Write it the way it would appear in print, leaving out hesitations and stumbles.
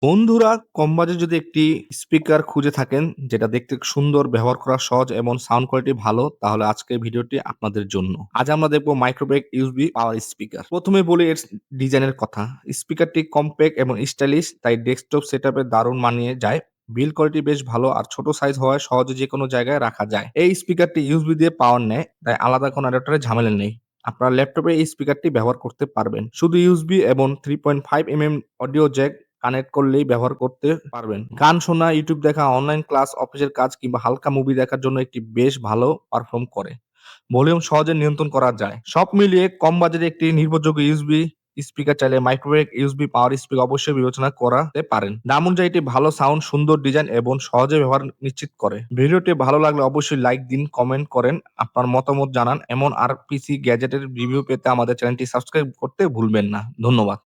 বন্ধুরা, কম বাজেট যদি একটি স্পিকার খুঁজে থাকেন যেটা দেখতে সুন্দর, ব্যবহার করা সহজ এবং সাউন্ড কোয়ালিটি ভালো, তাহলে আজকের ভিডিওটি আপনাদের জন্য। আজ আমরা দেখব মাইক্রোব্রেক ইউএসবি পাওয়ার স্পিকার। প্রথমে বলি এর ডিজাইনের কথা। স্পিকারটি কম্প্যাক্ট এবং স্টাইলিশ, তাই ডেস্কটপ সেটআপে দারুণ মানিয়ে যায়। বিল্ড কোয়ালিটি বেশ ভালো আর ছোট সাইজ হওয়ায় সহজে যেকোনো জায়গায় রাখা যায়। এই স্পিকারটি ইউএসবি দিয়ে পাওয়ার নেয়, তাই আলাদা কোনো অ্যাডাপ্টারের ঝামেলা নেই। আপনার ল্যাপটপে এই স্পিকারটি ব্যবহার করতে পারবেন। শুধু ইউএসবি এবং 3.5 অডিও জ্যাক কানেক্ট করলেই ব্যবহার করতে পারবেন। গান শোনা, ইউটিউব দেখা, অনলাইন ক্লাস, অফিসের কাজ কিংবা হালকা মুভি দেখার জন্য একটি বেশ ভালো পারফর্ম করে। ভলিউম সহজে নিয়ন্ত্রণ করা যায়। সব মিলিয়ে কম বাজেটে একটি নির্ভরযোগ্য ইউএসবি স্পিকার চাইলে মাইক্রোওয়েভ ইউএসবি পাওয়ার স্পিকার অবশ্যই বিবেচনা করাতে পারেন। দাম অনুযায়ী এটি ভালো সাউন্ড, সুন্দর ডিজাইন এবং সহজে ব্যবহার নিশ্চিত করে। ভিডিওটি ভালো লাগলে অবশ্যই লাইক দিন, কমেন্ট করেন, আপনার মতামত জানান। এমন আর পিসি গ্যাজেটের রিভিউ পেতে আমাদের চ্যানেলটি সাবস্ক্রাইব করতে ভুলবেন না। ধন্যবাদ।